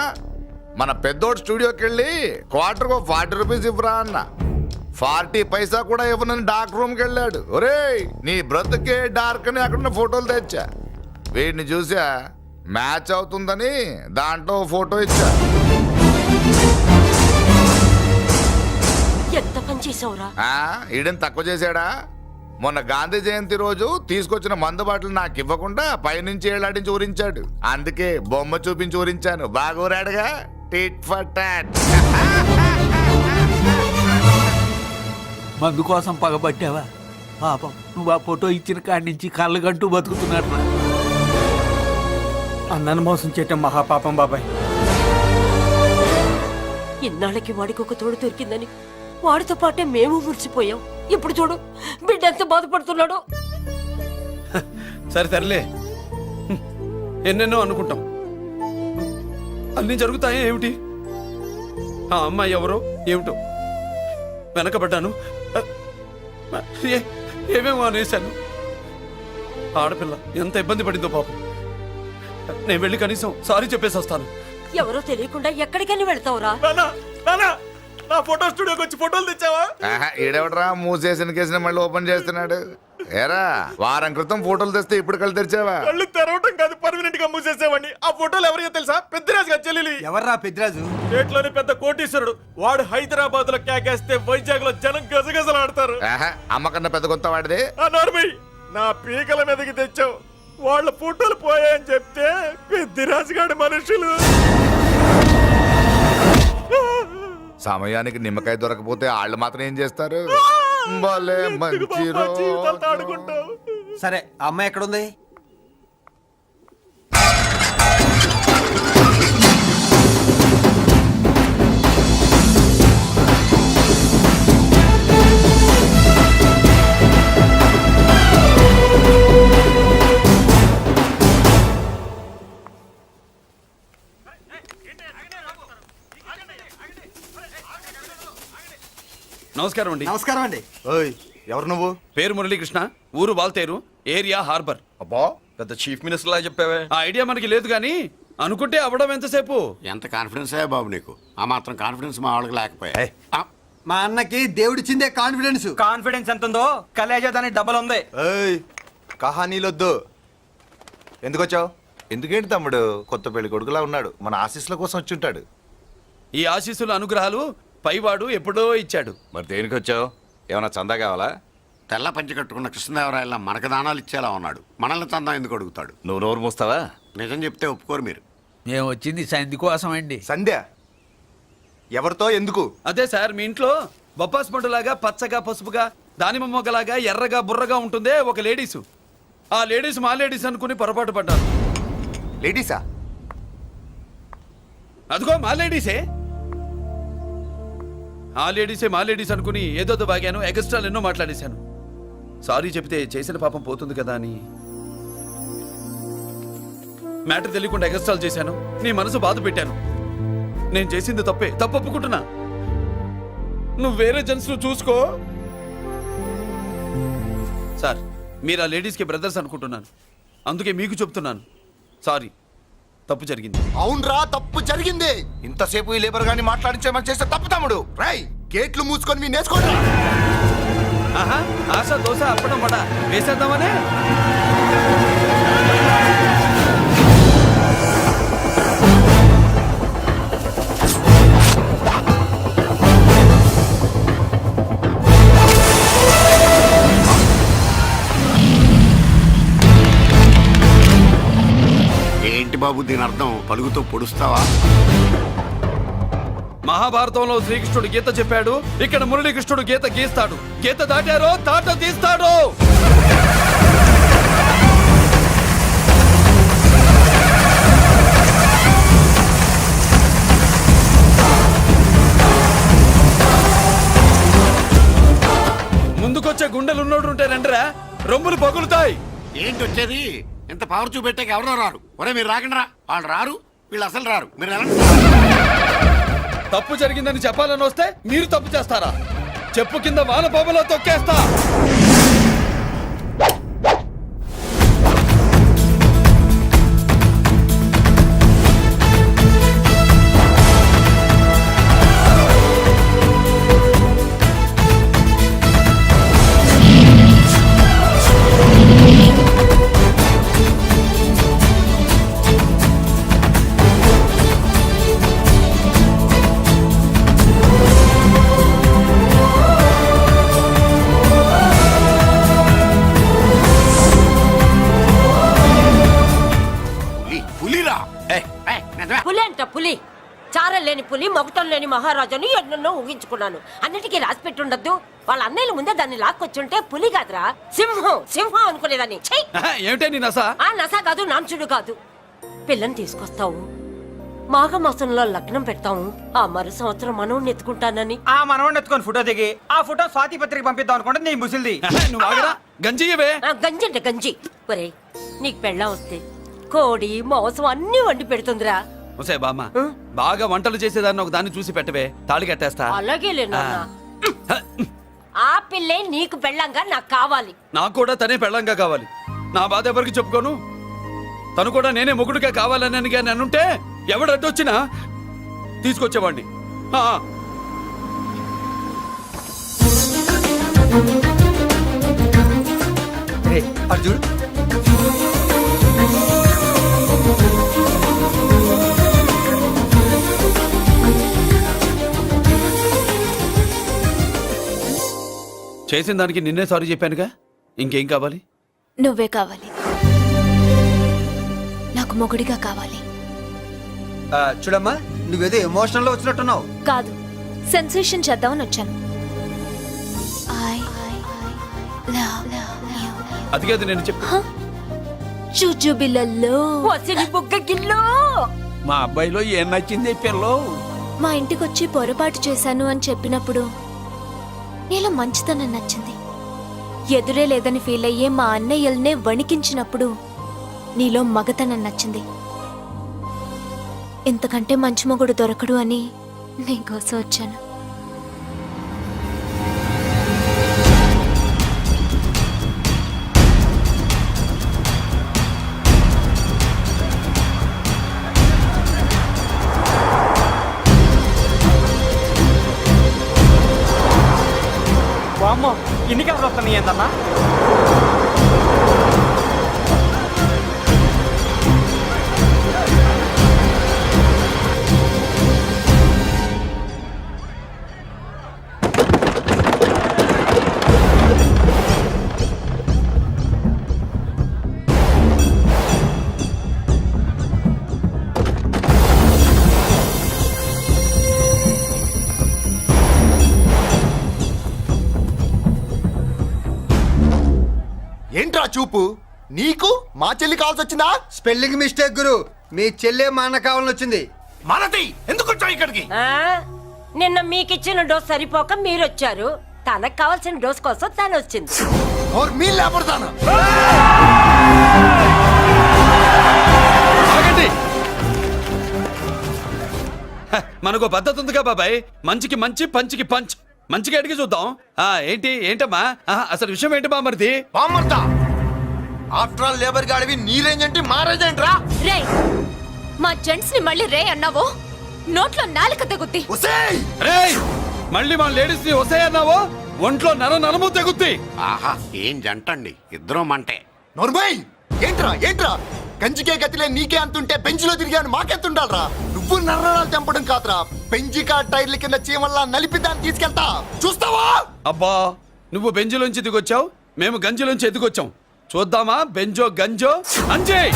మన పెద్దోడు స్టూడియోకి వెళ్ళి క్వార్టర్కు 40 రూపీస్ ఇవ్వరా అన్న. 40 పైసా కూడా ఇవ్వనని డార్క్ రూమ్కి వెళ్ళాడు. ఒరేయ్ నీ బ్రతుకే డార్క్ అని అక్కడ ఫోటోలు తెచ్చా. వీడిని చూసా మ్యాచ్ అవుతుందని దాంట్లో ఫోటో ఇచ్చా. ఎంత పని చేసావురా? ఈడని తక్కువ చేశాడా? మొన్న గాంధీ జయంతి రోజు తీసుకొచ్చిన మందు బాటలు నాకు ఇవ్వకుండా పైనుంచి ఏళ్ళాడించి ఊరించాడు. అందుకే బొమ్మ చూపించి ఊరించాను. బాగా ఊరాడుగా. Tit for tat. మందు కోసం పగబట్టావా? పాపం నువ్వు ఆ ఫోటో ఇచ్చిన కాడి నుంచి కళ్ళు గంటూ బతుకుతున్నట్టు. అన్నను మోసం చేయటం మహాపాపం బాబాయ్. ఇన్నాళ్ళకి వాడికి ఒక తోడు దొరికిందని వాడితో పాటే మేము మురిసిపోయాం. ఇప్పుడు చూడు బిడ్డ ఎంత బాధపడుతున్నాడో. సరే తరలే, ఎన్నెన్నో అనుకుంటాం, అన్నీ జరుగుతాయా ఏమిటి? ఆ అమ్మాయి ఎవరో ఏమిటో వెనకబడ్డాను. ఏమేమో అనేశాను. ఆడపిల్ల ఎంత ఇబ్బంది పడిందో పాపం. నేను వెళ్ళి కనీసం సారీ చెప్పేసి వస్తాను. ఎవరో తెలియకుండా ఎక్కడికని వెళ్తావురా? నా ఫోటో స్టూడియోకి వచ్చి ఫోటోలు తెచ్చావా? ఈడెవడరా మూసేసిన కేసుని మళ్ళీ ఓపెన్ చేస్తున్నాడు? ఏరా వారం క్రితం ఫోటోలు తెస్తే ఇప్పుడు కళ్ళు తెరిచావా? కళ్ళు తెరవటం కాదు, పర్మనెంట్ గా మూసేసేవాడిని. ఆ ఫోటోలు ఎవరికో తెలుసా? పెద్దరాజు గారి చెల్లెలి. ఎవర్రా పెద్దరాజు? స్టేట్లోని పెద్ద కోటీశ్వరుడు. వాడు హైదరాబాద్ లో కేకేస్తే వైజాగ్ లో జనం గజగజలాడతారు. అమ్మకన్నా పెద్ద కొత్త వాడిది. నా పీకల మీదకి తెచ్చావు. వాళ్ళ ఫోటోలు పోయాయని చెప్తే పెద్దిరాజు గారి మనుషులు. సమయానికి నిమ్మకాయ దొరకపోతే వాళ్ళు మాత్రం ఏం చేస్తారు? భలే మంచి రోజు. సరే అమ్మాయి ఎక్కడుంది? నమస్కారం అండి. నమస్కారం అండి. ఓయ్ ఎవరు నువ్వు? పేరు మురళీకృష్ణ, ఊరు వాల్తేరు, ఏరియా హార్బర్. అబ్బా పెద్ద చీఫ్ మినిస్టర్ లా చెప్పావే. ఆ ఐడియా మనకి లేదు కానీ అనుకుంటే అవ్వడం ఎంతసేపు? ఎంత కాన్ఫిడెన్స్ అయ్యా బాబు నీకు? ఆ మాత్రం కాన్ఫిడెన్స్ మా వాళ్ళకి లేకపోయా? మా అన్నకి దేవుడిచ్చిందే కాన్ఫిడెన్స్. కాన్ఫిడెన్స్ ఎంత ఉందో కలేజా దానికి డబల్ ఉంది. ఏయ్ కహానీలొద్దు. ఎందుకు వచ్చావు? ఎందుకేంటి తమ్ముడు కొత్త పెళ్లి కొడుకులా ఉన్నాడు. మన ఆశీస్సుల కోసం వచ్చి ఉంటాడు. ఈ ఆశీస్సుల అనుగ్రహాలు పైవాడు ఎప్పుడో ఇచ్చాడు. మరి దేనికి వచ్చావు? ఏమన్నా చందా కావాలా? తెల్ల పంచి కట్టుకున్న కృష్ణదేవరాయల మనకు దానాలు ఇచ్చేలా ఉన్నాడు. మనల్ని తందా ఎందుకు అడుగుతాడు? నువ్వు నోరు మూస్తావా? నిజం చెప్తే ఒప్పుకోరు మీరు. మేము వచ్చింది సంధి కోసం అండి. సంధ్య ఎవరితో ఎందుకు? అదే సార్, మీ ఇంట్లో బొప్పాస్ పండులాగా పచ్చగా పసుపుగా దానిమ్మ మొగ్గలాగా ఎర్రగా బుర్రగా ఉంటుందే ఒక లేడీసు. ఆ లేడీస్ మా లేడీస్ అనుకుని పొరపాటు పడ్డారు. లేడీసా? అదిగో మా లేడీసే. ఆ లేడీసే మా లేడీస్ అనుకుని ఏదో బాగాను, ఎగస్ట్రాలు ఎన్నో మాట్లాడేశాను. సారీ చెప్తే చేసిన పాపం పోతుంది కదా అని మ్యాటర్ తెలియకుండా ఎగస్ట్రాలు చేశాను. నీ మనసు బాధ పెట్టాను. నేను చేసింది తప్పే, తప్పు ఒప్పుకుంటున్నా. నువ్వు వేరే జెంట్స్ చూసుకో. సార్, మీరు ఆ లేడీస్కి బ్రదర్స్ అనుకుంటున్నాను, అందుకే మీకు చెప్తున్నాను. సారీ, తప్పు జరిగింది. అవునరా తప్పు జరిగింది. ఇంతసేపు ఈ లేబర్ గాని మాట్లాడించే చేస్తే తప్పు తమ్ముడు. రై గేట్లు మూసుకొని మీ నేర్చుకోండి. ఆహా, ఆశ దోశ అప్పడం వడ వేసేద్దామనే. ఏంటి బాబు దీని అర్థం? పలుగుతో పొడుస్తావా? మహాభారతంలో శ్రీకృష్ణుడు గీత చెప్పాడు, ఇక్కడ మురళీకృష్ణుడు గీత గీస్తాడు. గీత దాటారో తాట తీస్తాడు. ముందుకొచ్చే గుండెలున్నోడు ఉంటే రండిరా, రొమ్ములు పగులుతాయి. ఏంటి వచ్చేది? ఇంత పవర్ చూపెట్టాక ఎవరో రారు. ఒరే మీరు రాకండి రా. వాళ్ళు రారు, వీళ్ళు అసలు రారు. మీరు వెళ్ళండి. తప్పు జరిగిందని చెప్పాలని వస్తే మీరు తప్పు చేస్తారా? చెప్పు కింద వాన బాబులో తొక్కేస్తా. పులిరా? పులి అంట పులి. చారం లేని పులి, మొగటం లేని మహారాజుని ఎన్నెన్నో ఊహించుకున్నాను. అన్నిటికీ రాసి పెట్టుండద్దు. వాళ్ళ అన్నయ్యల ముందే దాన్ని లాక్కొచ్చుంటే పులి కాదురా, సింహం. సింహం అనుకునేదాన్ని. ఏమిటే నీ నస? ఆ నస కాదు, నాంచుడు కాదు. పిల్లని తీసుకొస్తావు, మాఘమాసంలో లగ్నం పెడతాము. ఆ మరు సంవత్సరం మనవుని ఎత్తుకుంటానని. ఆ మనవడిని ఎత్తుకొని ఫోటో దిగి ఆ ఫోటో స్వాతి పత్రిక పంపిద్దాం అనుకుంటే నీ ముసిల్ది. నువ్వు ఆగరా, గంజియవే. గంజి అంటే గంజి. ఒరే, నీకు పెళ్ళం వస్తే కోడి మాంసం అన్ని వండి పెడుతుందిరా. ఒసే బామ్మ, బాగా వంటలు చేసేదాన్ని ఒక దాన్ని చూసి పెట్టవే, తాళి కట్టేస్తా. అలాగే లేనా? ఆ పిల్లే నీకు పెళ్ళంగా నాకు కావాలి. నాకు కూడా తనే పెళ్ళంగా కావాలి. నా బాధ ఎవరికి చెప్పుకోను. తను కూడా నేనే మొగుడుగా కావాలని కానీ అనుంటే ఎవడు అడ్డొచ్చినా తీసుకొచ్చేవాడిని. అర్జున్, చేసిన దానికి నిన్నే సారీ చెప్పానుగా, ఇంకేం కావాలి? నువ్వే కావాలి. నాకు మొగుడిగా కావాలి. చూడమ్మా, నువ్వేదో ఎమోషనల్ లో వచ్చినట్టున్నావు. కాదు, సెన్సేషన్ చేద్దామని వచ్చాను. అది కాదు నేను చెప్పు. చుచుబిళ్ళల్లో వసిని బుగ్గ గిల్లో. మా అబ్బాయిలో ఏం నచ్చింది పిల్లో? మా ఇంటికొచ్చి పొరపాటు చేశాను అని చెప్పినప్పుడు నీలో మంచితనం నచ్చింది. ఎదురే లేదని ఫీల్ అయ్యే మా అన్నయ్యల్నే వణికించినప్పుడు నీలో మగతనం నచ్చింది. ఇంతకంటే మంచి మొగుడు దొరకడు అని నీకోసం వచ్చాను. వామ్మో, ఇన్ని కలర్ వస్తున్నాయి ఏందన్నా? ఏంట్రా చూపు? నీకు మా చెల్లి కావాల్సి వచ్చిందా? స్పెల్లింగ్ మిస్టేక్ గురు. మీ చెల్లె మా అన్న కావాలని వచ్చింది. మనది ఎందుకు వచ్చావు ఇక్కడికి? నిన్న మీకిచ్చిన డోస్ సరిపోక మీరొచ్చారు. తనకు కావాల్సిన డోస్ కోసం తను వచ్చింది. మనకు పద్ధతి ఉందిగా బాబాయ్. మంచికి మంచి, పంచికి పంచ్. మంచిగా అడిగి చూద్దాం. ఏంటమ్మా అసలు విషయం ఏంటి బామర్ది? బామ్మర్దా, ఆఫ్టర్ ఆల్ లేబర్ గాడివి నీ రేంజ్ ఏంటి, మా రేంజ్ ఏంట్రా? రే, మా జెంట్స్ ని మళ్ళీ రే అన్నావో నోట్లో నాలుక తగుద్ది. రేయ్, మళ్ళీ మా లేడీస్ ని వస్తాయన్నావో ఒంట్లో నరము తెగుద్ది. ఆహా ఏం జంటండి, ఇద్దరూ మంటే. నోర్మయ్ ఏంట్రా ఏంట్రా గంజికే గతిలే నీకే అంతుంటే బెంచ్లో తిరిగాను మాకెంతుండాలరా? నువ్వు నర్రాలు తెంపడం కాదురా, బెంజికా టైర్ల కింద చీమల్లా నలిపి దాన్ని తీసుకెళ్తా చూస్తావా? అబ్బా నువ్వు బెంజులోంచి దిగొచ్చావు, మేము గంజిలోంచి ఎదిగొచ్చాం. చూద్దామా బెంజో గంజో అంజయ్.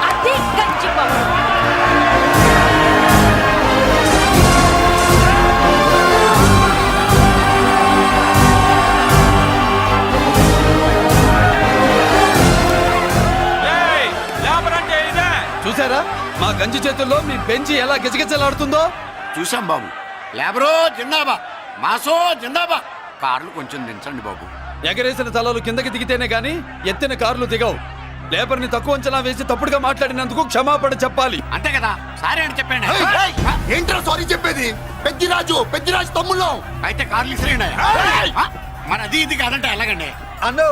అది గంజి పవర్. చూసారా మా గంజి చేతుల్లో మీ బెంజి ఎలా గిజగిజలాడుతుందో? చూసాం బాబు. లేబరో జిందాబా, మాసో జిందాబా. కార్లు కొంచెం దించండి బాబు. ఎగరేసిన తలలు కిందకి దిగితేనే గాని ఎత్తిన కార్లు దిగవు. లేబర్ని తక్కువ అంచనా వేసి తప్పుడుగా మాట్లాడినందుకు క్షమాపణ చెప్పాలి. అంతే కదా, సారీ అని చెప్పండి. ఏంట్రా సారీ చెప్పేది? పెద్దిరాజు తమ్ముళ్ళు. అయితే కార్లు ఇసిరేయండి. మరి అది ఇది కాదంటే ఎలాగండి? అన్నో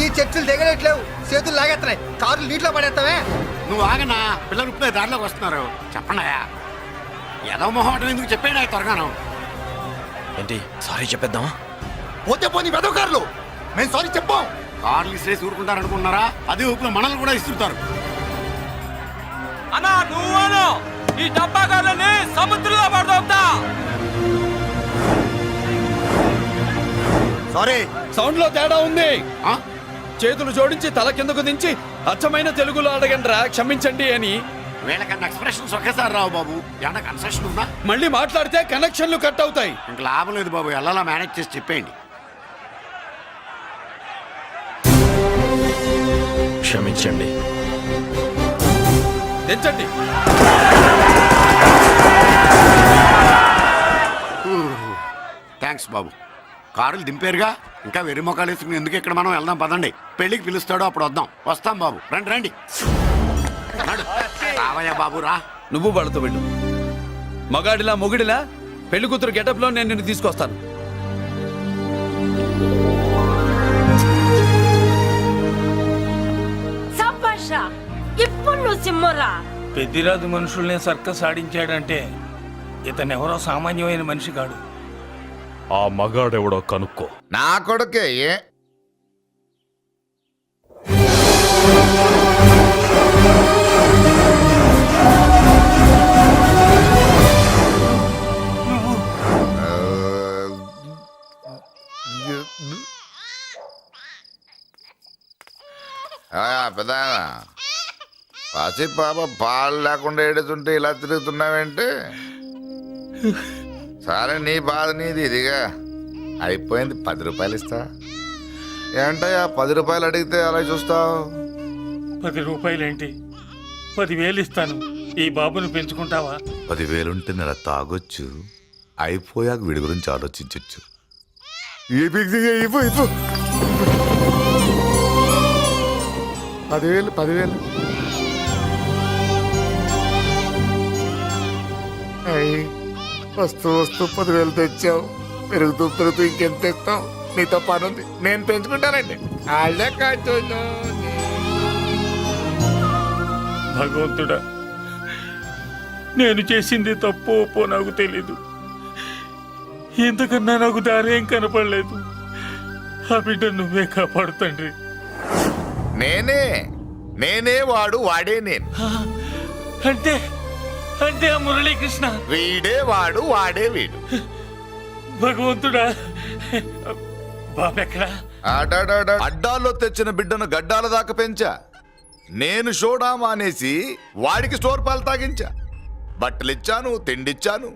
ఈ చర్చలు దిగలేట్లేవు, చేతులు లాగేస్తున్నాయి, కార్లు నీటిలో పడేస్తావే. నువ్వు ఆగనా, పిల్లలు ఇప్పుడే దారిలోకి వస్తున్నారు. చెప్పండి ఏదో మొహం ఎందుకు చెప్పేయండి త్వరగాను. ఏంటి సారీ చెప్పేద్దామా? పోతే పోనీ వెదవ కార్లు, మేము సారీ చెప్పాం. కార్లు ఇసిరేసి ఊరుకుంటారనుకున్నారా? అదే ఊపిలో మనల్ని కూడా ఇస్తుంటారు. అన్నా నువ్వు ఈ డబ్బా కార్లని సముద్రంలో పడదోపుతా. సారీ సౌండ్ లో తేడా ఉంది. ఆ? చేతులు జోడించి తల కిందకు దించి అచ్చమైన తెలుగులో అడగండ్రా క్షమించండి అని. వీళ్ళకన్నా ఎక్స్ప్రెషన్స్ ఒకేసారి రావు బాబు. ఏమన్నా కన్సెషన్ ఉందా? మళ్ళీ మాట్లాడితే కనెక్షన్లు కట్ అవుతాయి. ఇంక లాభం లేదు బాబు, ఎలా మేనేజ్ చేసి చెప్పేయండి. క్షమించండి. దించండి. థ్యాంక్స్ బాబు. కారులు దింపారుగా, ఇంకా వెర్రి మొక్కలు వేసుకుని ఎందుకు ఇక్కడ మనం వెళ్దాం పదండి. పెళ్ళికి పిలుస్తాడో అప్పుడు వద్దాం. వస్తాం బాబు, రండి రండి. రావయ్యా బాబు రా. నువ్వు వాళ్ళతో వెళ్ళు. మగాడిలా మొగుడిలా పెళ్లి కూతురు గెటప్ లో నేను నిన్ను తీసుకొస్తాను. సంభాష ఇప్పుడు నువ్వు సింహరా. పెద్దిరాజు మనుషుల్ని సర్కస్ ఆడించాడంటే ఇతనెవరో సామాన్యమైన మనిషి కాడు. ఆ మగాడెవడో కనుక్కో. నా కొడుకే పెద్ద పసి పాప పాలు లేకుండా ఏడుతుంటే ఇలా తిరుగుతున్నావేంటి? సరే నీ బాధ నీది, ఇదిగా అయిపోయింది. 10 రూపాయలు ఇస్తా. ఏంటయ్యా 10 రూపాయలు అడిగితే అలా చూస్తావు? 10 రూపాయలేంటి, 10,000 ఇస్తాను. ఈ బాబుని పెంచుకుంటావా? 10,000 ఉంటే నెల తాగొచ్చు, అయిపోయాక వీడి గురించి ఆలోచించవచ్చు. 10,000 వస్తూ 10,000 తెచ్చావు. పెరుగుతూ ఇంకెంత తెస్తావు? నీతో పని ఉంది, నేను పెంచుకుంటానండి. వాళ్ళే కాదు. భగవంతుడా, నేను చేసింది తప్పు ఒప్పో నాకు తెలీదు. ఇంతకన్నా నాకు దారేం కనపడలేదు. ఆ బిడ్డ నువ్వే కాపాడు తండ్రి. నేనే వాడు, వాడే నేను. అంటే అంటే ఆ మురళీకృష్ణ వీడే వాడు, వాడే వీడు. భగవంతుడా, బాబెక్కడా? అడ్డాల్లో తెచ్చిన బిడ్డను గడ్డాల దాకా పెంచా. నేను షోడా మానేసి వాడికి స్టోర్ పాలు తాగించా. బట్టలిచ్చాను, తిండిచ్చాను.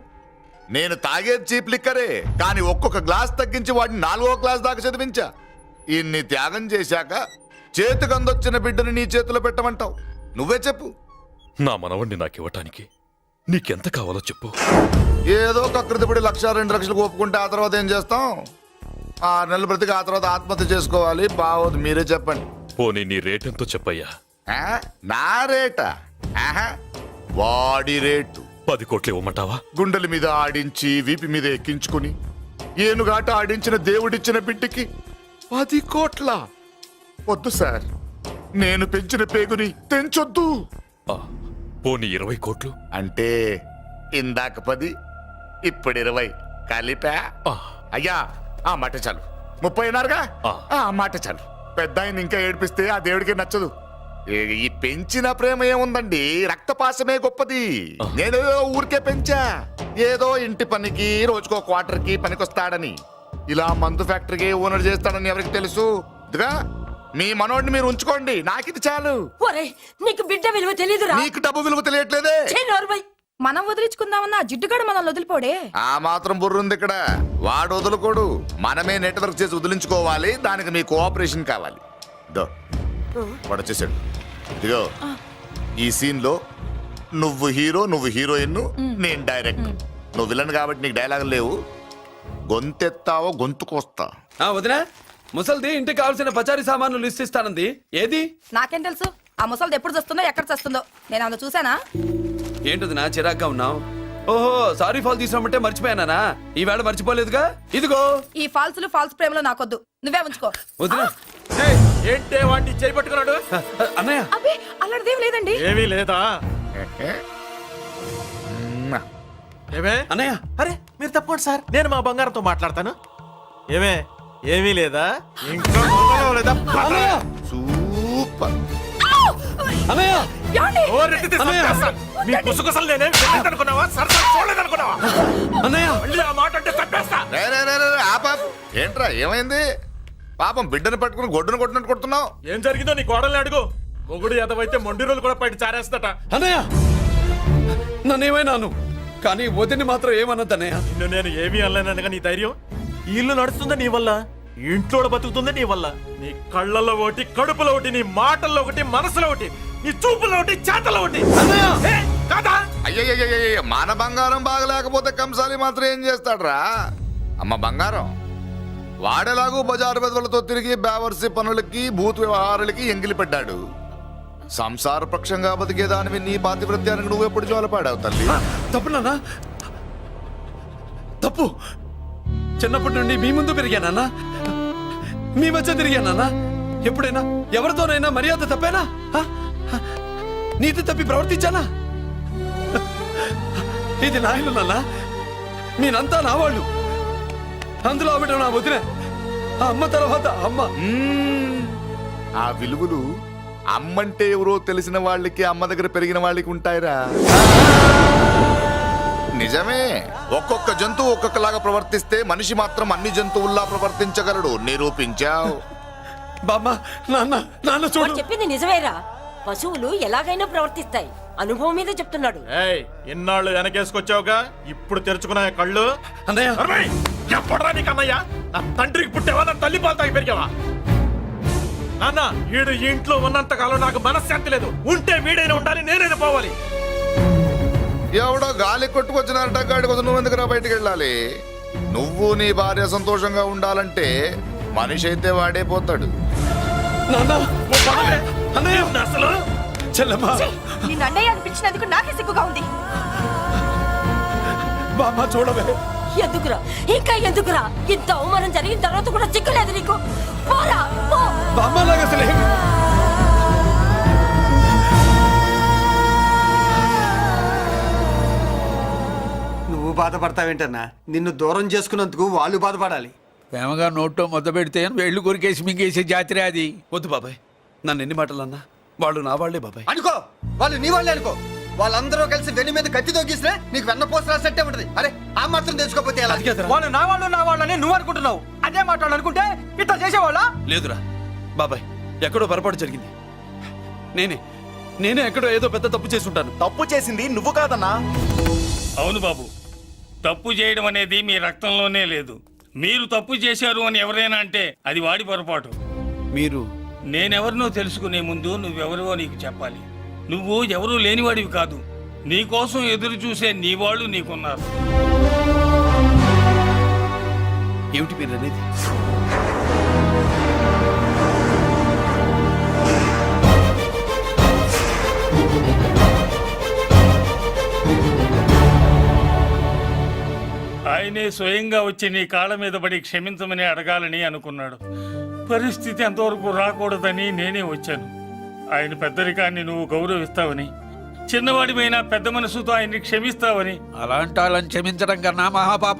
నేను తాగేది చీప్ లిక్కరే, కానీ ఒక్కొక్క గ్లాస్ తగ్గించి వాడిని 4వ క్లాస్ దాకా చదివించా. ఇన్ని త్యాగం చేశాక చేతికి అందొచ్చిన బిడ్డని నీ చేతిలో పెట్టమంటావు? నువ్వే చెప్పు. నా మనవణ్ణి నాకివ్వటానికి నీకెంత కావాలో చెప్పు. ఏదో కకృతిపడి 1,00,000 2 లక్షలకు ఒప్పుకుంటే ఆ తర్వాత ఏం చేస్తాం? 6 నెలలు బ్రతికి ఆ తర్వాత ఆత్మహత్య చేసుకోవాలి. బావోదు, మీరే చెప్పండి. పోనీ నీ రేటెంతో చెప్పయ్యా. నా రేటా? వాడి రేటు 10 కోట్లు ఇవ్వమంటావా? గుండెల మీద ఆడించి వీపి మీద ఎక్కించుకుని ఏనుగాట ఆడించిన దేవుడిచ్చిన బిడ్డకి 10 కోట్ల వద్దు సార్. నేను పెంచిన పేగుని తెంచొద్దు. ఆ, పోనీ 20 కోట్లు? అంటే ఇందాక 10 ఇప్పుడు 20 కలిపా. ఆ, అయ్యా ఆ మాట చాలు. 30 అన్నారుగా, ఆ. ఆ మాట చాలు. పెద్ద ఆయన ఇంకా ఏడిపిస్తే ఆ దేవుడికి నచ్చదు. ఈ పెంచిన ప్రేమ ఏముందండి, రక్తపాసమే గొప్పది. నేను ఊరికే పెంచా, ఏదో ఇంటి పనికి రోజుకో క్వార్టర్కి పనికొస్తాడని. ఇలా మందు ఫ్యాక్టరీకి ఓనర్ చేస్తాడని ఎవరికి తెలుసు? ఇదిగా మీ మనోడిని మీరు ఉంచుకోండి, నాకిది చాలు. ఒరే నీకు బిడ్డ విలువ తెలియదురా. నీకు డబ్బు విలువ తెలియట్లేదే. ఛీ, నోర్మై. మనం వదిలించుకుందామన్నా జిడ్డుగాడు మనల్ని వదిలిపోడే. ఆ మాత్రం బుర్రుంది ఇక్కడ. వాడు వదులుకోడు, మనమే నెట్వర్క్ చేసి వదిలించుకోవాలి. దానికి మీ కోఆపరేషన్ కావాలి. దో వాడు వచ్చేసాడు. ఇదిగో ఈ సీన్ లో నువ్వు హీరో, నువ్వు హీరోయిన్, నేను డైరెక్టర్. నువ్వు విలన్ కాబట్టి నీకు డైలాగులు లేవు. గొంతెత్తావో గొంతుకొస్తా. వదినా, ముసల్ది ఇంటికి కావాల్సిన పచారీ సామాన్లు లిస్ట్ ఇస్తానంది. ఏది? నాకేం తెలుసు ఆ ముసలిది ఎప్పుడు చస్తుందో ఎక్కడ చస్తుందో? నేను అందులో చూసానా? ఏంటది నా చిరాగ్గా ఉన్నావు? ఓహో, సారీ ఫాల్ తీసుకురామంటే మర్చిపోయానా? ఈవేళ మర్చిపోలేదుగా. ఇదిగో ఈ ఫాల్సులు ఫాల్స్ ప్రేమలో నాకొద్దు, నువ్వే ఉంచుకో. వదినా. ఏంటే వాడిని చేయి పట్టుకున్నాడు? అన్నయ్య, అబ్బే అలాంటిదేం లేదండి. ఏమీ లేదా? ఏమే అన్నయ్య, అరే మీరు తప్పండి సార్, నేను మా బంగారంతో మాట్లాడతాను. ఏమే ఏమీ లేదా? ఇంకా లేదా? అన్నయ్య, సూపర్. అన్నయ్య, ఏమండి? ఓ రెడ్డి తీసి మీ పుసుకొసలు నేనేం అనుకున్నావా? సరసా చూడలేదనుకున్నావా? అన్నయ్య, మళ్ళీ ఆ మాట అంటే తప్పేస్తా. రే, రే, రే, రే, ఆపాప్. ఏంట్రా ఏమైంది? పాపం బిడ్డను పట్టుకుని గొడ్డును కొట్టినట్టు కొడుతున్నావు. ఏం జరిగిందో నీ కోడల్ని అడుగు. మొగుడు ఎదవైతే మొండి రోజులు కూడా బయట చారేస్తట. అన్నయ్య, నన్నేమైనాను కానీ వదిని మాత్రం ఏమన్నది అన్నయ్య. నిన్ను నేను ఏమీ అనలేనగా నీ ధైర్యం. ఈ ఇల్లు నడుస్తుందా నీ వల్ల, ఇంట్లో బతుకుతుందా నీ వల్ల. నీ కళ్ళల్లో ఒకటి, కడుపులో ఒకటి, నీ మాటల్లో ఒకటి, మనసులో ఒకటి, నీ చూపులో ఒకటి, చేతల్లో ఒకటి. ఏ, కాదా? అయ్యయ్యయ్యయ్య, మన బంగారం బాగలేకపోతే కంసాలి మాత్రం ఏం చేస్తాడ్రా? అమ్మ బంగారం వాడేలాగూ బజారు బెదవులతో తిరిగి బేవర్సి పనులకి, భూత్ వ్యవహారాలకి ఎంగిలి పడ్డాడు. సంసార పక్షంగా బతికేదానివి నీ పాతివృత్యానికి నువ్వు ఎప్పుడు జోలపాడావు తల్లి? తప్పు నాన్న, తప్పు. చిన్నప్పటి నుండి మీ ముందు పెరిగానన్నా, మీ మధ్య తిరిగానన్నా. ఎప్పుడైనా ఎవరితోనైనా మర్యాద తప్పేనా? నీతి తప్పి ప్రవర్తించానా? ఇది నా ఇల్లు నాన్న, మీరంతా నా వాళ్ళు. అందులో ఆవిడ నా వదిన, ఆ అమ్మ తర్వాత అమ్మ. ఆ విలువలు అమ్మంటే ఎవరో తెలిసిన వాళ్ళకి, అమ్మ దగ్గర పెరిగిన వాళ్ళకి ఉంటాయిరా. నిజమే, ఒక్కొక్క జంతువు ఒక్కొక్కలాగా ప్రవర్తిస్తే మనిషి మాత్రం అన్ని జంతువుల్లా ప్రవర్తించగలడు. నిరూపించావు. బామ్మ, నాన్న, నాన్న వాడు చూడు. చెప్పింది నిజమేరా. పశువులు ఎలాగైనా ప్రవర్తిస్తాయి. అనుభవం మీద చెప్తున్నాడు. ఏయ్, ఇన్నాళ్ళు వెనకేసుకొచ్చావుగా, ఇప్పుడు తెరుచుకున్నా కళ్ళు. అన్నయ్య, ఎప్పుడరా నీకు అన్నయ్య? నా తండ్రికి పుట్టావా? నా తల్లి పాలు తాగి పెరిగావా? నాన్న, వీడు ఈ ఇంట్లో ఉన్నంత కాలం నాకు మనశ్శాంతి లేదు. ఉంటే వీడైనా ఉండాలి, నేనైనా పోవాలి. ఎవడో గాలి కొట్టుకొచ్చినారట, గాడి కోసం నువ్వు ఎందుకురా బయటికి వెళ్ళాలి? నువ్వు నీ భార్య సంతోషంగా ఉండాలంటే మనిషి అయితే వాడే పోతాడు. నాన్న, ఓ పదవే. అన్నయ్య, నా అసలు చెల్లమ్మా, నీ నన్నయ్య అనిపించినందుకు నాకే సిగ్గుగా ఉంది. బామ్మ చూడవే. ఎందుకురా, ఇంకా ఎందుకురా? ఇంత అవమానం జరిగిన తర్వాత కూడా చిక్కలేదు నీకు. పోరా, పో. బామ్మ లాగా అసలే నువ్వు బాధపడతావేంటన్నా? నిన్ను దూరం చేసుకున్నందుకు వాళ్ళు బాధపడాలి. ప్రేమగా నోట్లో మొద్ద పెడితే వేళ్ళు కొరికేసి మింగేసే జాతర అది. వద్దు బాబాయ్, నన్ను ఎన్ని మాటలు అన్నా వాళ్ళు నా వాళ్లే బాబాయ్. అనుకో, వాళ్ళు నీ వాళ్ళే అనుకో. వాళ్ళందరూ కలిసి వెన్ను మీద కత్తి తొగిసినా నీకు వెన్నపోస రాసట్టే ఉంటది. అరే ఆ మాత్రం తెలుసుకోకపోతే ఎలా? అది కాదురా. వాళ్ళు నా వాళ్ళని నువ్వు అనుకుంటున్నావు. అదే మాట్లాడాలనుకుంటే ఇట్లా చేసేవాళ్ళ? లేదురా బాబాయ్, ఎక్కడో పొరపాటు జరిగింది. నేనే ఎక్కడో ఏదో పెద్ద తప్పు చేసి ఉంటాను. తప్పు చేసింది నువ్వు కాదన్నా. అవును బాబు, తప్పు చేయడం అనేది మీ రక్తంలోనే లేదు. మీరు తప్పు చేశారు అని ఎవరైనా అంటే అది వాడి పొరపాటు. మీరు నేనెవరినో తెలుసుకునే ముందు నువ్వెవరివో నీకు చెప్పాలి. నువ్వు ఎవరూ లేనివాడివి కాదు. నీకోసం ఎదురు చూసే నీ వాళ్ళు నీకున్నారు. ఏమిటి మీరు అనేది? స్వయంగా వచ్చి నీ కాళ్ళ మీద పడి క్షమించమని అడగాలని అనుకున్నాడు. పరిస్థితి అంతవరకు రాకూడదని నేనే వచ్చాను. ఆయన పెద్దరికాన్ని నువ్వు గౌరవిస్తావని, చిన్నవాడిమైనా పెద్ద మనసుతో ఆయన్ని క్షమిస్తావని. అలాంటి వాళ్ళని క్షమించడం కన్నా మహాపాపం